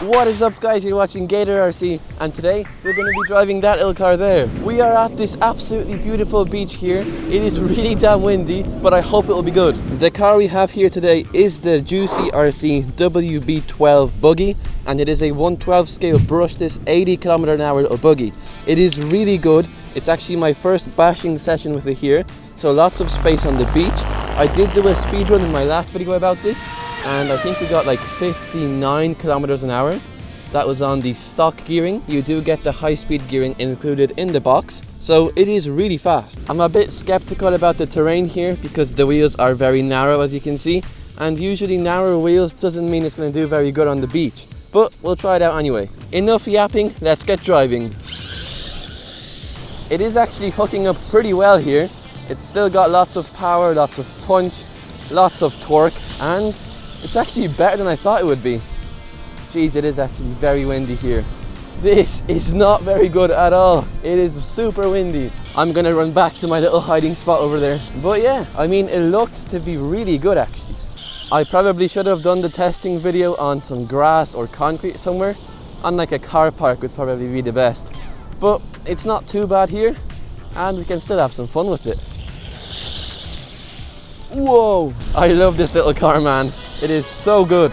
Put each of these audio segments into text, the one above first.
What is up guys, you're watching Gator RC and today we're going to be driving that little car there. We are at this absolutely beautiful beach here. It is really damn windy, but I hope it will be good. The car we have here today is the JIUSI RC WB12 buggy, and it is a 1/12 scale brushless 80 km/h little buggy. It is really good. It's actually my first bashing session with it here, so lots of space on the beach. I did do a speed run in my last video about this, and I think we got like 59 km/h. That was on the stock gearing. You do get the high speed gearing included in the box, so it is really fast. I'm a bit skeptical about the terrain here because the wheels are very narrow, as you can see, and usually narrow wheels doesn't mean it's going to do very good on the beach, but we'll try it out anyway. Enough yapping, let's get driving. It is actually hooking up pretty well here. It's still got lots of power, lots of punch, lots of torque, and it's actually better than I thought it would be. Jeez, it is actually very windy here. This is not very good at all. It is super windy. I'm gonna run back to my little hiding spot over there. But yeah, I mean, it looks to be really good actually. I probably should have done the testing video on some grass or concrete somewhere. On like a car park would probably be the best. But it's not too bad here, and we can still have some fun with it. Whoa! I love this little car, man. It is so good.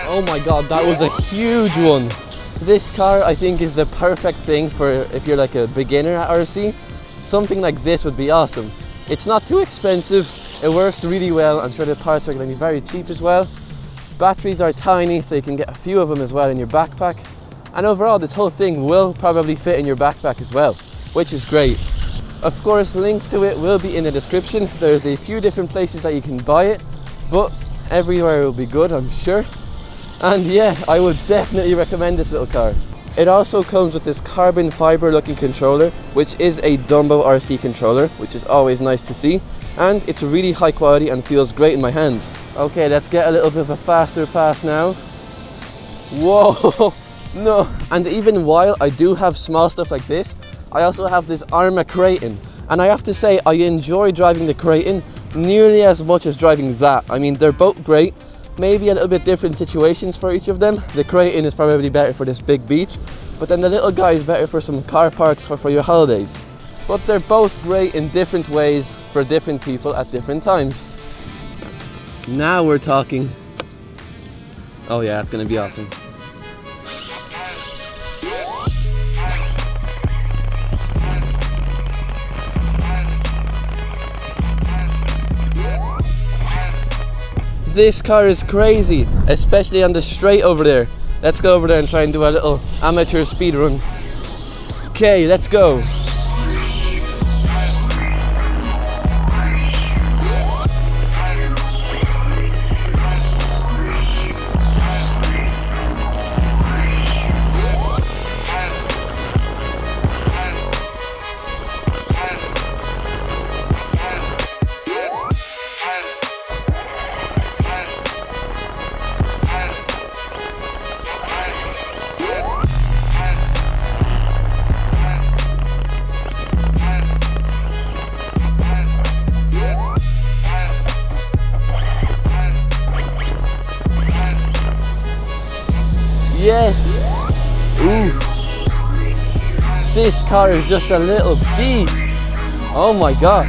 Oh my god, that was a huge one. This car I think is the perfect thing for if you're like a beginner at RC. Something like this would be awesome. It's not too expensive, it works really well. I'm sure the parts are going to be very cheap as well. Batteries are tiny, so you can get a few of them as well in your backpack. And overall this whole thing will probably fit in your backpack as well, which is great. Of course, links to it will be in the description. There's a few different places that you can buy it, but everywhere will be good, I'm sure. And yeah, I would definitely recommend this little car. It also comes with this carbon fiber looking controller, which is a Dumbo RC controller, which is always nice to see. And it's really high quality and feels great in my hand. Okay, let's get a little bit of a faster pass now. Whoa, no. And even while I do have small stuff like this, I also have this Arma Kraton. And I have to say, I enjoy driving the Kraton nearly as much as driving that. I mean, they're both great. Maybe a little bit different situations for each of them. The Kraton is probably better for this big beach, but then the little guy is better for some car parks or for your holidays. But they're both great in different ways for different people at different times. Now we're talking. Oh yeah, it's gonna be awesome. This car is crazy, especially on the straight over there. Let's go over there and try and do a little amateur speed run. Okay, let's go. Yes! Ooh! This car is just a little beast! Oh my god!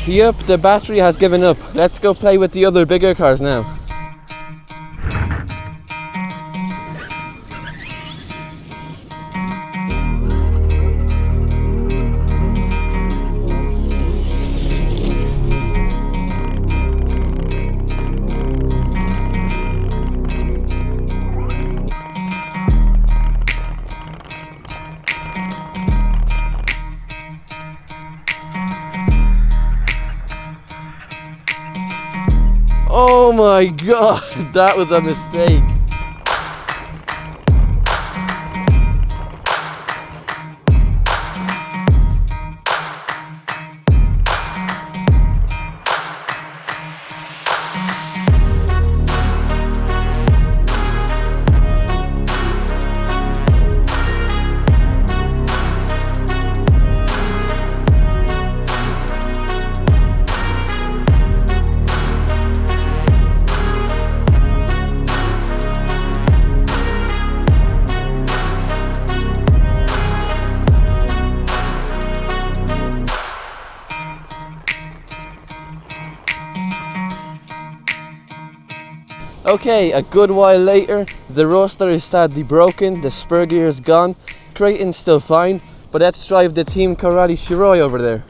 Yep, the battery has given up. Let's go play with the other bigger cars now. Oh my god, that was a mistake. Okay, a good while later, the rustler is sadly broken, the spur gear is gone, Kraton's still fine, but let's drive the Team Karate SHIROI over there.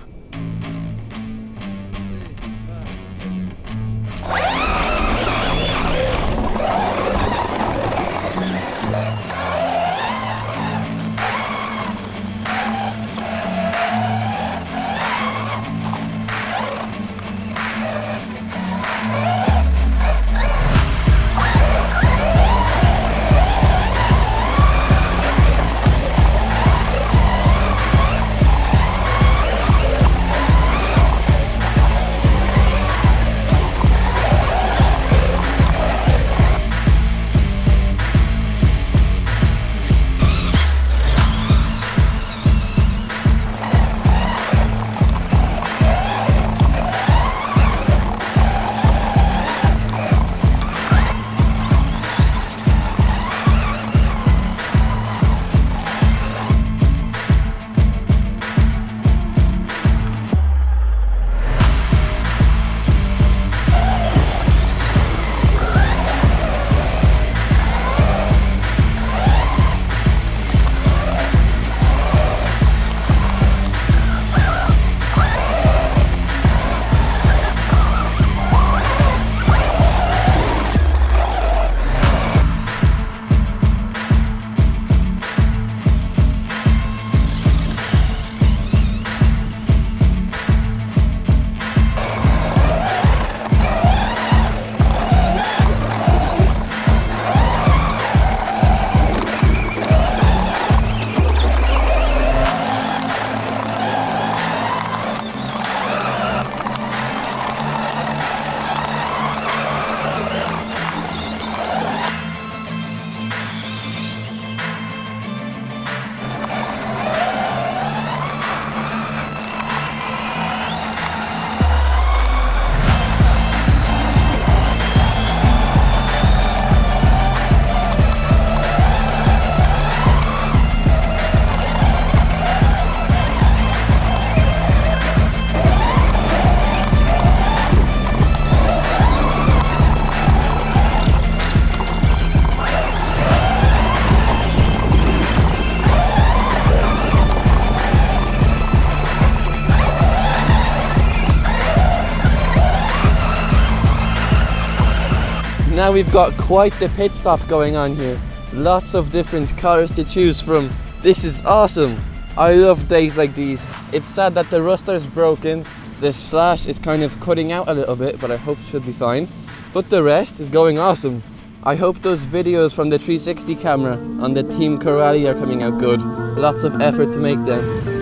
Now we've got quite the pit stop going on here. Lots of different cars to choose from. This is awesome. I love days like these. It's sad that the rustler's broken. The slash is kind of cutting out a little bit, but I hope it should be fine. But the rest is going awesome. I hope those videos from the 360 camera on the Team Karate are coming out good. Lots of effort to make them.